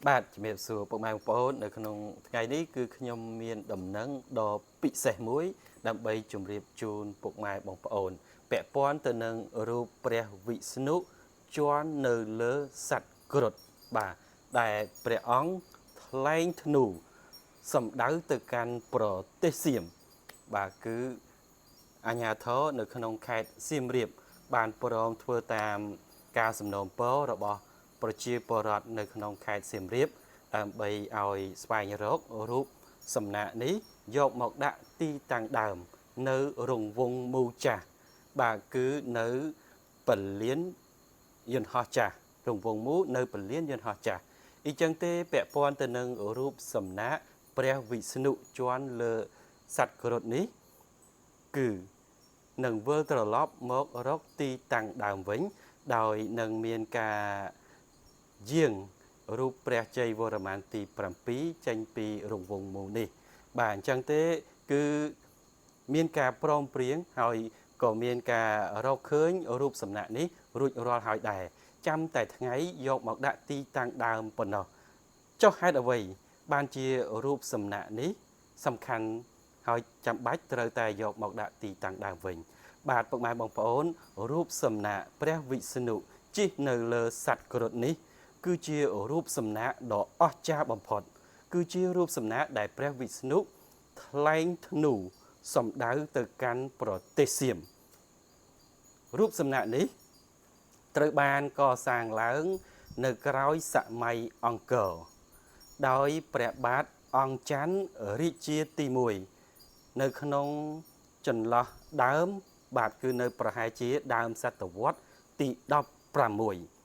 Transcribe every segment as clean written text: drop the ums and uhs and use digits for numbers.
បាទជំរាបសួរពុកម៉ែបងប្អូននៅក្នុងថ្ងៃនេះគឺខ្ញុំមានដំណឹងដ៏ពិសេសមួយដើម្បីជម្រាបជូនពុកម៉ែបងប្អូនពាក់ព័ន្ធទៅនឹងរូបព្រះវិស្ណុជាន់នៅលើសត្វគ្រុឌបាទដែលព្រះអង្គថ្លែងធ្នូសម្ដៅទៅកាន់ប្រទេសសៀមបាទគឺអាជ្ញាធរនៅក្នុងខេត្តសៀមរាបបានព្រមធ្វើតាមការសំណូមពររបស់ប្រជាពលរដ្ឋនៅក្នុងខេត្តសៀមរាបដើម្បីឲ្យស្វែងរករូបសំណាកនេះយកមកដាក់ទីតាំងដើមនៅរង្វង់មូចាស់បាទគឺនៅពលានយន្តហោះចាស់រង្វង់មូនៅពលានយន្តហោះចាស់អ៊ីចឹងទេពាក់ព័ន្ធទៅនឹងរូបសំណាកព្រះវិស្ណុជាន់លើសត្វគ្រុឌនេះគឺនឹងវិលត្រឡប់មករកទីតាំងដើមវិញដោយនឹងមានការយាងរូបព្រះជ័យវរ្ម័នទី7ចេញពីរង្វង់មូនេះបាទអញ្ចឹងទេគឺមានការព្រមព្រៀងហើយក៏មានការរកឃើញរូបសំណាកនេះរួចរាល់ហើយដែរចាំតែថ្ងៃយកមកដាក់ទីតាំងដើមប៉ុណ្ណោះចុះហេតុអ្វីបានជារូបសំណាកនេះសំខាន់ហើយចាំបាច់ត្រូវតែយកមកដាក់ទីតាំងដើមវិញបាទពុកម៉ែបងប្អូនរូបសំណាកព្រះវិស្ណុជិះនៅលើសត្វគ្រុឌនេះគឺជារូបសំណាកដ៏អស្ចារ្យបំផុតគឺជារូបសំណាកដែលព្រះវិស្ណុថ្លែងធ្នូសម្ដៅទៅកាន់ប្រទេសសៀមរូបសំណាកនេះត្រូវបានកសាងឡើងនៅក្រោយសម័យអង្គរដោយព្រះបាទអង្គច័ន្ទរាជាទី1នៅក្នុងចន្លោះដើមបាទគឺនៅប្រហែលជាដើមសតវត្សទី16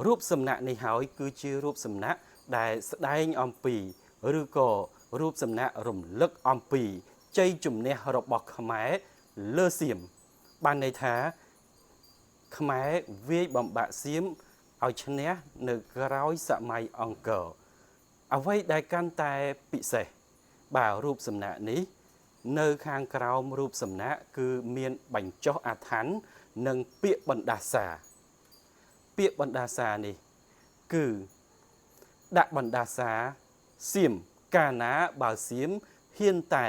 រូបសំណាកនេះហើយគឺជារូបសំណាកដែលស្ដែងអំពីឬក៏រូបសំណាករំលឹកអំពីជ័យជំនះរបស់ខ្មែរលើសៀមបានន័យថាខ្មែរវាយបំបាក់សៀមឲ្យឈ្នះនៅក្រោយសម័យអង្គរអ្វីដែលកាន់តែពិសេសបាទរូបសំណាកនេះនៅខាងក្រោមរូបសំណាកគឺមានបញ្ចុះអាថ័ន្តនិងពាក្យបណ្ដាសាពាក្យបណ្ដាសានេះគឺដាក់បណ្ដាសាសៀមកាលណាបើសៀមហ៊ានតែ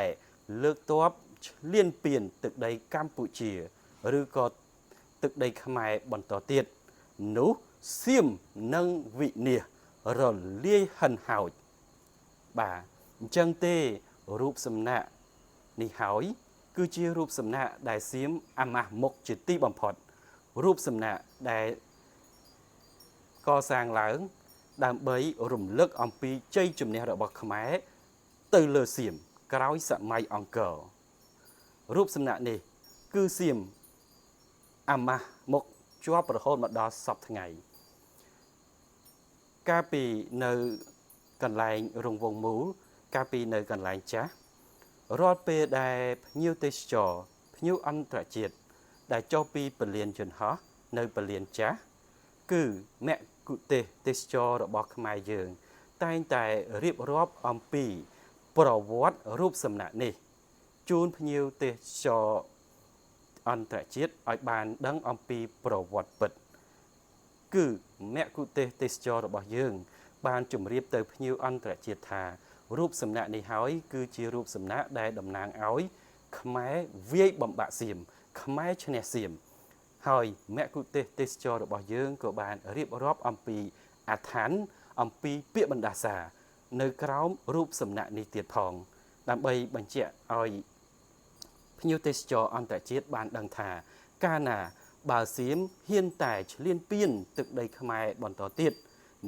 លើកទ័ពឈ្លានពានទឹកដីកម្ពុជាឬក៏ទឹកដីខ្មែរបន្តទៀតនោះសៀមនឹងវិនាសរលាយហិនហោចបាទអញ្ចឹងទេរូបសំណាកនេះហើយគឺជារូបសំណាកដែលសៀមអាម៉ាស់មុខជាទីបំផុតរូបសំណាកដែលកសាងឡើងដើម្បីរំលឹកអំពីជ័យជំនះរបស់ខ្មែរទៅលើសៀមក្រោយសម័យអង្គររូបសំណាកនេះគឺសៀមអាម៉ាស់មុខជាប់រហូតមកដល់សពថ្ងៃកាលពីនៅកន្លែងរង្វង់មូលកាលពីនៅកន្លែងចាស់រាល់ពេលដែលភ្ញៀវទេសចរភ្ញៀវអន្តរជាតិដែលចុះពីពលានយន្តហោះនៅពលានចាស់គឺមគ្គុទេសក៍ទេសចររបស់ខ្មែរយើងតែងតែរៀបរាប់អំពីប្រវត្តិរូបសំណាកនេះជូនភ្ញៀវទេសចរអន្តរជាតិឲ្យបានដឹងអំពីប្រវត្តិពិតគឺមគ្គុទេសក៍ទេសចររបស់យើងបានជម្រាបទៅភ្ញៀវអន្តរជាតិថារូបសំណាកនេះហើយគឺជារូបសំណាកដែលតំណាងឲ្យខ្មែរវាយបំបាក់សៀមខ្មែរឈ្នះសៀមហើយមគ្គុទេសក៍ទេសចររបស់យើងក៏បានរៀបរាប់អំពីអាថ័ន្តអំពីពាក្យបណ្ដាសានៅក្រោមរូបសំណាកនេះទៀតផងដើម្បីបញ្ជាក់ឲ្យភ្ញៀវទេសចរអន្តរជាតិបានដឹងថាកាលណាបើសៀមហ៊ានតែឈ្លានពានទឹកដីខ្មែរបន្តទៀត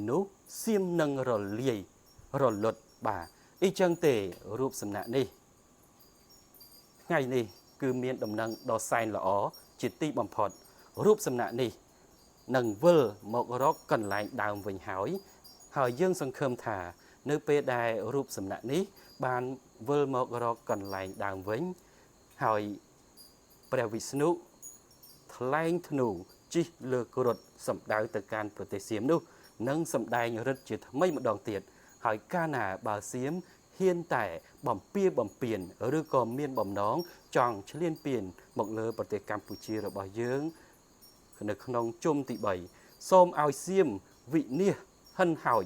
នោះសៀមនឹងរលាយរលត់បាទអីចឹងទេរូបសំណាកនេះថ្ងៃនេះគឺមានដំណឹងដ៏សែនល្អជាទីបំផុតរូបសំណាកនេះនឹងវិលមករកកន្លែងដើមវិញហើយយើងសង្ឃឹមថានៅពេលដែលរូបសំណាកនេះបានវិលមករកកន្លែងដើមវិញហើយព្រះវិស្ណុថ្លែងធ្នូជិះលើគ្រុឌសម្ដៅទៅកាន់ប្រទេសសៀមនោះនឹងសម្ដែងឫទ្ធិជាថ្មីម្ដងទៀតហើយកាលណាបើសៀមហ៊ានតែបំពានឬក៏មានបំណងចង់ឈ្លានពានមកលើប្រទេសកម្ពុជារបស់យើងនៅក្នុងជុំទី3សូមឲ្យសៀមវិនាសហិនហោច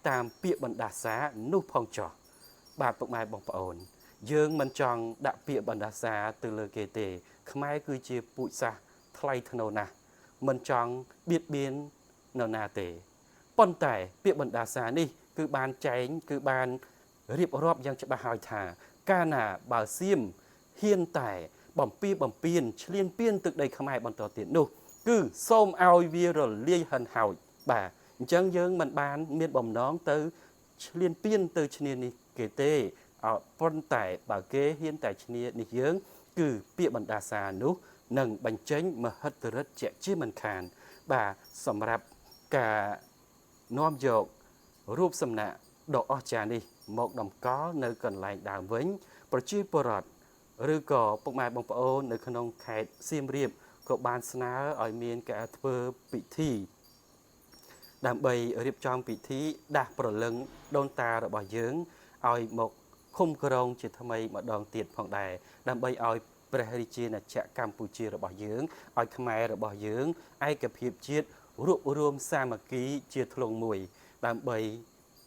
តាមពាក្យបណ្ដាសានោះផងចោះបាទពុកម៉ែបងប្អូនយើងមិនចង់ដាក់ពាក្យបណ្ដាសាទៅលើគេទេខ្មែរគឺជាពូជសាសន៍ថ្លៃថ្នូរណាស់មិនចង់បៀតបៀននរណាទេប៉ុន្តែពាក្យបណ្ដាសានេះគឺបានចែងគឺបានរៀបរាប់យ៉ាងច្បាស់ហើយថាកាលណាបើសៀមហ៊ានតែបំពៀនឈ្លានពានទឹកដីខ្មែរបន្តទៀតនោះគឺសូមឲ្យវារលាយហិនហោចបាទអញ្ចឹងយើងមិនបានមានបំណងទៅឈ្លានពានទៅឈ្នានេះគេទេប៉ុន្តែបើគេហ៊ានតែឈ្នានេះយើងគឺពាក្យបណ្ដាសានោះនឹងបញ្ចេញមហិទ្ធិឫទ្ធិជាក់ជាមិនខានបាទសម្រាប់ការនាំយករូបសំណាកដ៏អស្ចារ្យនេះមកតម្កល់នៅកន្លែងដើមវិញប្រជាពលរដ្ឋឬក៏ពុកម៉ែបងប្អូននៅក្នុងខេត្តសៀមរាបក៏បានស្នើឲ្យមានការធ្វើពិធីដើម្បីរៀបចំពិធីដាស់ព្រលឹងដូនតារបស់យើងឲ្យមកឃុំក្រងជាថ្មីម្ដងទៀតផងដែរដើម្បីឲ្យព្រះរាជាណាចក្រកម្ពុជារបស់យើងឲ្យខ្មែររបស់យើងឯកភាពជាតិរួបរวมសាមគ្គីជាធ្លុងមួយដើម្បី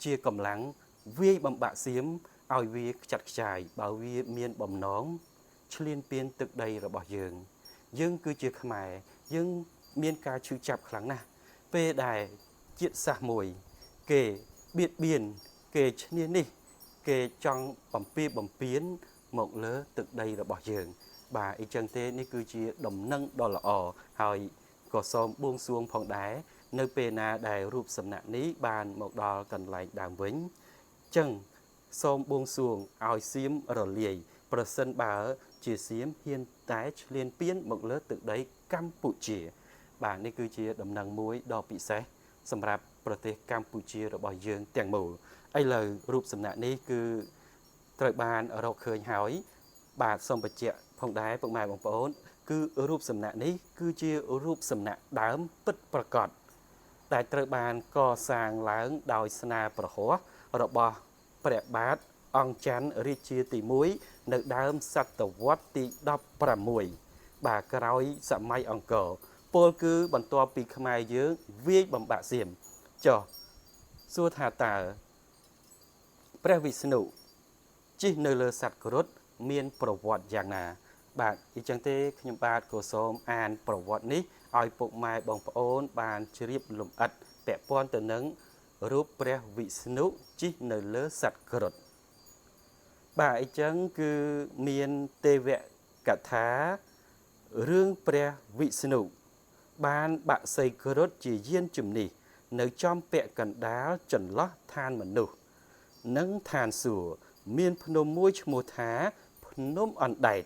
ជាកម្លាំងវាយបំបាក់សៀមឲ្យវាខ្ចាត់ខ្ចាយបើវាមានបំណងឈ្លានពានទឹកដីរបស់យើងគឺជាខ្មែរយើងមានការឈឺចាប់ខ្លាំងណាស់ពេលដែលជាតិសាសន៍មួយគេបៀតបៀនគេឈ្នានេះគេចង់បំពៀនមកលើទឹកដីរបស់យើងបាទអញ្ចឹងទេនេះគឺជាដំណឹងដ៏ល្អហើយក៏សូមបួងសួងផងដែរនៅពេលណាដែលរូបសំណាកនេះបានមកដល់កន្លែងដើមវិញអញ្ចឹងសូមបួងសួងឲ្យសៀមរលាយប្រសិនបើជាសៀមហ៊ានតែឈ្លានពានមកលើទឹកដីកម្ពុជាបាទនេះគឺជាដំណឹងមួយដ៏ពិសេសសម្រាប់ប្រទេសកម្ពុជារបស់យើងទាំងមូលឥឡូវរូបសំណាកនេះគឺត្រូវបានរកឃើញហើយបាទសូមបញ្ជាក់ផងដែរពុកម៉ែបងប្អូនគឺរូបសំណាកនេះគឺជារូបសំណាកដើមពិតប្រាកដដែលត្រូវបានកសាងឡើងដោយស្នាប្រហោះរបស់ព្រះបាទអង្គច័ន្ទរាជាទី1នៅដើមសតវត្សទី16បាទក្រោយសម័យអង្គរពលគឺបន្ទាប់ពីខ្មែរយើងវាយបំបាក់សៀមចុះសួរថាតើព្រះវិស្ណុជិះនៅលើសត្វគ្រុឌមានប្រវត្តិយ៉ាងណាបាទអញ្ចឹងទេខ្ញុំបាទក៏សូមអានប្រវត្តិនេះឲ្យពុកម៉ែបងប្អូនបានជ្រាបលម្អិតពាក់ព័ន្ធទៅនឹងរូបព្រះវិស្ណុជិះនៅលើសត្វគ្រុឌបាទអញ្ចឹងគឺមានទេវកថារឿងព្រះវិស្ណុបានបាក់សីគ្រុឌជាយានជំនិះនៅចំពាក់កណ្ដាលចន្លោះឋានមនុស្សនិងឋានសួគ៌មានភ្នំមួយឈ្មោះថាភ្នំអណ្ដែត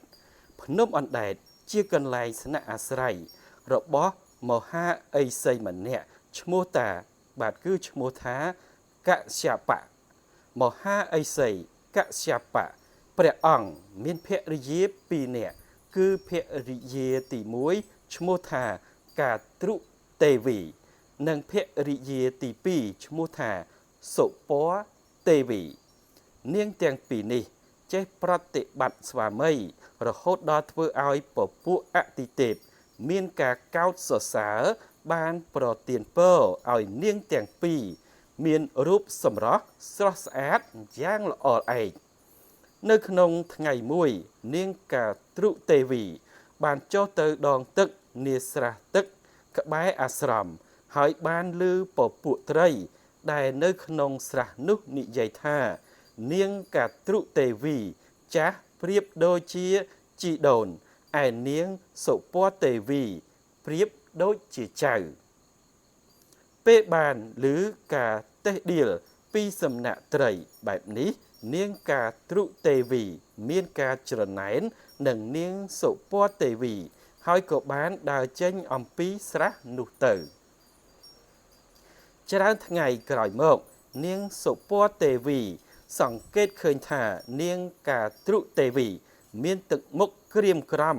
ភ្នំអណ្ដែតជាកន្លែងស្នាក់អាស្រ័យរបស់មហាអេសីម្នាក់ឈ្មោះតាបាទគឺឈ្មោះថាកស្យបៈមហាអេសីកស្យបៈព្រះអង្គមានភរិយា2នាក់គឺភរិយាទី1ឈ្មោះថាកាទ្រុទេវីនិងភរិយាទី2ឈ្មោះថាសុពណ៌ទេវីនាងទាំងពីរនេះចេះប្រតិបត្តិស្វាមីរហូតដល់ធ្វើឲ្យពពួកអតិទេពមានការកោតសរសើរបានប្រទានពរឲ្យនាងទាំងពីរមានរូបសម្រស់ស្រស់ស្អាតយ៉ាងល្អឯកនៅក្នុងថ្ងៃមួយនាងកាទ្រុទេវីបានចុះទៅដងទឹកនាស្រះទឹកក្បែរអាស្រមហើយបានឮពពួកត្រីដែលនៅក្នុងស្រះនោះនិយាយថានាងកាទ្រុទេវីចាស់ប្រៀបដូចជាជីដូនឯនាងសុពណ៌ទេវីប្រៀបដូចជាចៅពេលបានឮការតេះដៀលពីសំណាក់ត្រីបែបនេះនាងកាទ្រុទេវីមានការច្រណែននឹងនាងសុពណ៌ទេវីហើយក៏បានដើរចេញអំពីស្រះនោះទៅច្រើនថ្ងៃក្រោយមកនាងសុពណ៌ទេវីសង្កេតឃើញថានាងកាទ្រុទេវីមានទឹកមុខក្រៀមក្រំ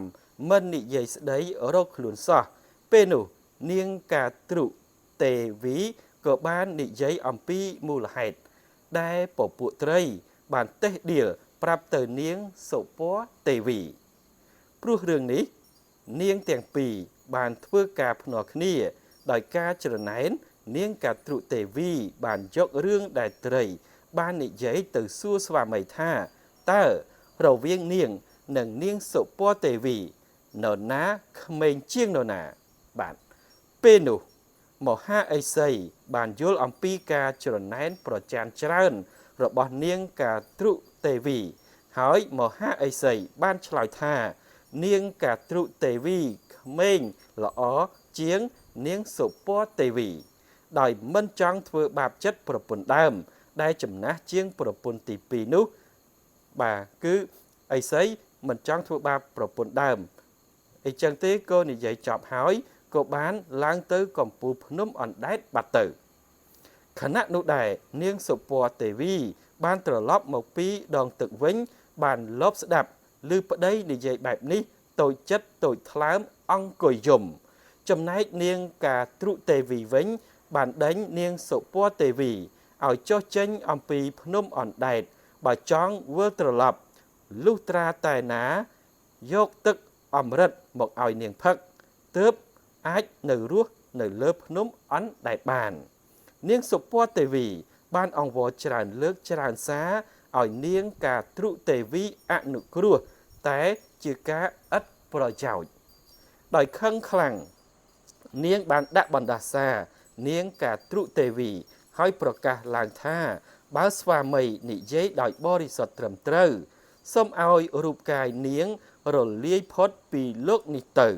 មិននិយាយស្ដីរកខ្លួនសោះពេលនោះនាងកាទ្រុទេវីក៏បាននិយាយអំពីមូលហេតុដែលពពួកត្រីបានតេះដៀលប្រាប់ទៅនាងសុពណ៌ទេវីព្រោះរឿងនេះនាងទាំងពីរបានធ្វើការភ្នាល់គ្នាដោយការច្រណែន នាងកាត្រុទេវីបានយករឿងដែលត្រីបាននិយាយទៅសួរស្វាមីថាតើរវាងនាងនិងនាងសុពណ៌ទេវីនរណាក្មេងជាងនរណាបាទពេលនោះមហាឥសីបានយល់អំពីការច្រណែនប្រច័ណ្ឌច្រើនរបស់នាងកាត្រុទេវីហើយមហាឥសីបានឆ្លើយថានាងកាត្រុទេវីក្មេងល្អជាងនាងសុពណ៌ទេវីដោយមិនចង់ធ្វើបាបចិត្តប្រពន្ធដើមដែលចំណាស់ជាងប្រពន្ធទី2នោះបាទគឺឥសីមិនចង់ធ្វើបាបប្រពន្ធដើមអីចឹងទេក៏និយាយចប់ហើយក៏បានឡើងទៅកំពូលភ្នំអណ្ដែតបាត់ទៅខណៈនោះដែរនាងសុពណ៌ទេវីបានត្រឡប់មកពីដងទឹកវិញបានលបស្ដាប់ឮប្តីនិយាយបែបនេះតូចចិត្តតូចថ្លើមអង្គុយយំចំណែកនាងកាត្រុទេវីវិញបានដេញនាងសុពណ៌ទេវីឲ្យចុះចេញអំពីភ្នំអណ្ដែតបើចង់វិលត្រឡប់លុះត្រាតែណាយកទឹកអមរិតមកឲ្យនាងផឹកទើបអាចនៅរស់នៅលើភ្នំអណ្ដែតបាននាងសុពណ៌ទេវីបានអង្វរច្រើនលើកច្រើនសារឲ្យនាងកាត្រុទេវីអនុគ្រោះតែជាការឥតប្រយោជន៍ដោយខឹងខ្លាំងនាងបានដាក់បណ្ដាសានាងកាត្រុទេវីហើយប្រកាសឡើងថាបើស្វាមីនិយាយដោយបរិសុទ្ធត្រឹមត្រូវសូមឲ្យរូបកាយនាងរលាយផុតពីលោកនេះទៅ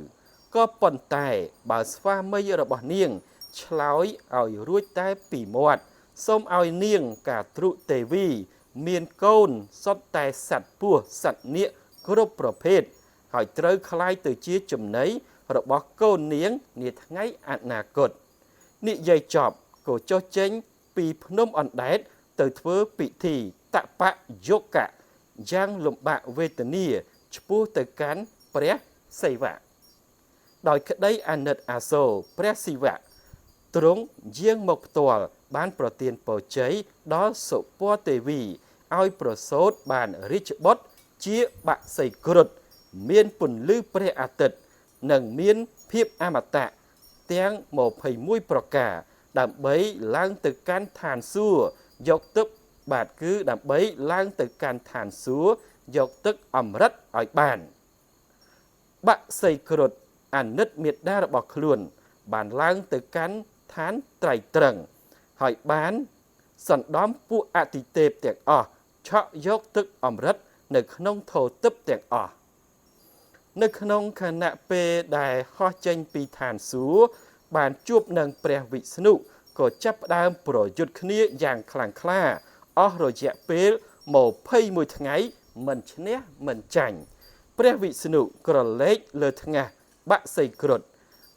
ក៏ប៉ុន្តែបើស្វាមីរបស់នាងឆ្លើយឲ្យរួចតែពីមាត់សូមឲ្យនាងកាត្រុទេវីមានកូនសុទ្ធតែសត្វពស់សត្វនាគគ្រប់ប្រភេទហើយត្រូវคล้ายទៅជាចំណីរបស់កូននាងនាថ្ងៃអនាគតនិយាយចប់ក៏ចុះចេញពីភ្នំអណ្ដែតទៅធ្វើពិធីតបយុគៈយ៉ាងលំបាកវេទនាឆ្ពោះទៅកាន់ព្រះសិវៈដោយក្តីអាណិតអាសូរព្រះសិវៈទ្រង់យាងមកផ្ទាល់បានប្រទានពរជ័យដល់សុពណ៌ទេវីឲ្យប្រសូតបានរាជបុត្រជាបក្សីគ្រុឌមានពន្លឺព្រះអាទិត្យនិងមានភាពអមតៈទាំង21ប្រការដើម្បីឡើងទៅកាន់ឋានសួគ៌យកទឹកបាទគឺដើម្បីឡើងទៅកាន់ឋានសួគ៌យកទឹកអមរិតឲ្យបានបក្សីគ្រុឌអាណិតមេត្តារបស់ខ្លួនបានឡើងទៅកាន់ឋានត្រៃត្រឹងហើយបានសណ្ដំពួកអតិទេពទាំងអស់ឆក់យកទឹកអមរិតនៅក្នុងថូទឹកទាំងអស់នៅក្នុងខណៈពេលដែលហោះចេញពីឋានសួគ៌បានជួបនឹងព្រះវិស្ណុក៏ចាប់ផ្ដើមប្រយុទ្ធគ្នាយ៉ាងខ្លាំងក្លាអស់រយៈពេល21ថ្ងៃមិនឈ្នះមិនចាញ់ព្រះវិស្ណុក្រឡេកលើថ្ងាសបក្សីគ្រុឌ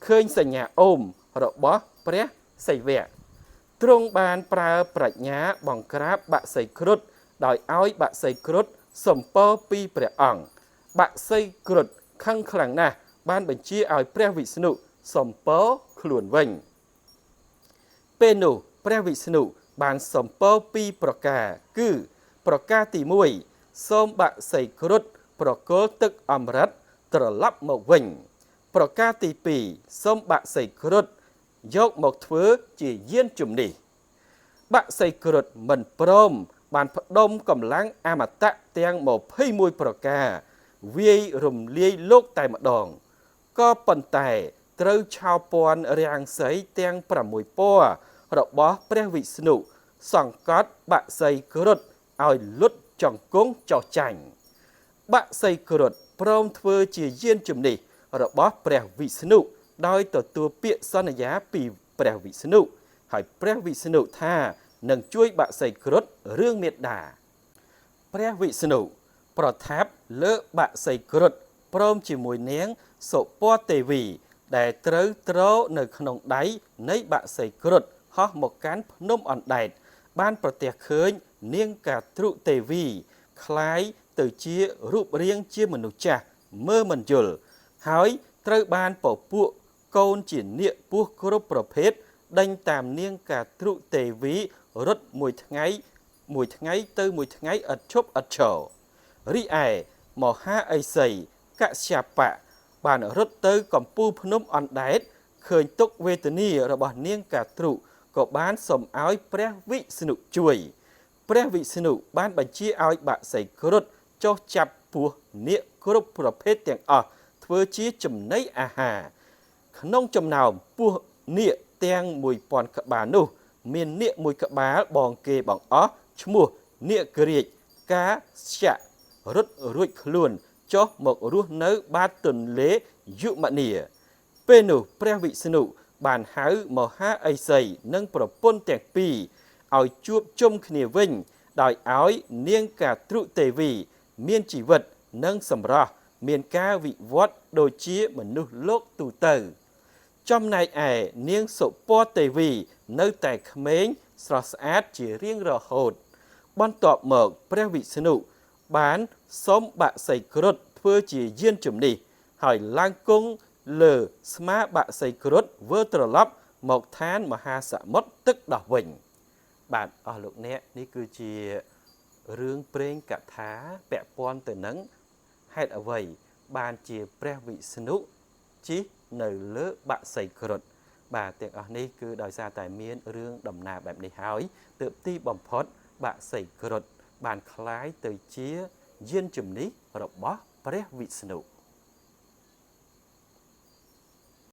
ឃើញសញ្ញាអូមរបស់ព្រះសិវៈទ្រង់បានប្រើប្រាជ្ញាបង្ក្រាបបក្សីគ្រុឌដោយឲ្យបក្សីគ្រុឌសំពរពីព្រះអង្គបក្សីគ្រុឌខឹងខ្លាំងណាស់បានបញ្ជាឲ្យព្រះវិស្ណុសំពរខ្លួនវិញពេលនោះព្រះវិស្ណុបានសំពរពីរប្រការគឺប្រការទី1សូមបក្សីគ្រុឌប្រគល់ទឹកអមរិតត្រឡប់មកវិញប្រការទី2សូមបក្សីគ្រុឌយកមកធ្វើជាយានជំនិះបក្សីគ្រុឌមិនព្រមបានផ្ដុំកម្លាំងអមតៈទាំង21ប្រការវាយរំលាយលោកតែម្ដងក៏ប៉ុន្តែត្រូវឆោពាន់រាំងសីទាំង6ពណ៌របស់ព្រះវិស្ណុសង្កត់បក្សីគ្រុឌឲ្យលុតចង្គង់ចោះចាញ់បក្សីគ្រុឌព្រមធ្វើជាយានជំនិះរបស់ព្រះវិស្ណុដោយទទួលពាក្យសន្យាពីព្រះវិស្ណុហើយព្រះវិស្ណុថានឹងជួយបក្សីគ្រុឌរឿងមេត្តាព្រះវិស្ណុប្រថាប់លើបក្សីគ្រុឌព្រមជាមួយនាងសុពណ៌ទេវីដែលត្រូវទ្រនៅក្នុងដៃនៃបក្សីគ្រុឌហោះមកកាន់ភ្នំអណ្ដែតបានប្រទះឃើញនាងកាត្រុទេវីคล้ายទៅជារូបរាងជាមនុស្សចាស់មើលមិនយល់ហើយត្រូវបានពពួកកូនជានាគពស់គ្រប់ប្រភេទដេញតាមនាងកាត្រុទេវីរត់មួយថ្ងៃទៅមួយថ្ងៃឥតឈប់ឥតឈររីឯមហាឥសីកស្យបៈបានរត់ទៅកំពូលភ្នំអណ្ដែតឃើញទុក្ខវេទនារបស់នាងកាត្រុ ក៏បានសូមឲ្យព្រះវិស្ណុជួយព្រះវិស្ណុបានបញ្ជាឲ្យបក្សីគ្រុឌចុះចាប់ពស់នាគគ្រប់ប្រភេទទាំងអស់ធ្វើជាចំណីអាហារក្នុងចំណោមពស់នាគទាំង1000ក្បាលនោះមាននាគមួយក្បាលបងគេបង្អស់ឈ្មោះនាគរាជកាស្យៈរត់រួចខ្លួនចុះមករស់នៅបាតទន្លេយុមនីពេលនោះព្រះវិស្ណុបានហៅមហាឥសីនិងប្រពន្ធទាំងពីរឲ្យជួបជុំគ្នាវិញដោយឲ្យនាងកាទ្រុទេវីមានជីវិតនិងសម្រស់មានការវិវត្តដូចជាមនុស្សលោកទូទៅចំណែកឯនាងសុពណ៌ទេវីនៅតែក្មេងស្រស់ស្អាតជារៀងរហូតបន្ទាប់មកព្រះវិស្ណុបានសុំបក្សីគ្រុឌធ្វើជាយានជំនិះហើយឡើងគង់លើស្មាបក្សីគ្រុឌវិលត្រឡប់មកឋានមហាសមុទ្រទឹកដោះវិញបាទអស់លោកអ្នកនេះគឺជារឿងព្រេងកថាពាក់ព័ន្ធទៅនឹងហេតុអ្វីបានជាព្រះវិស្ណុជិះនៅលើបក្សីគ្រុឌបាទទាំងអស់នេះគឺដោយសារតែមានរឿងដំណើរបែបនេះហើយទើបទីបំផុតបក្សីគ្រុឌបានคล้ายទៅជាយានជំនិះរបស់ព្រះវិស្ណុ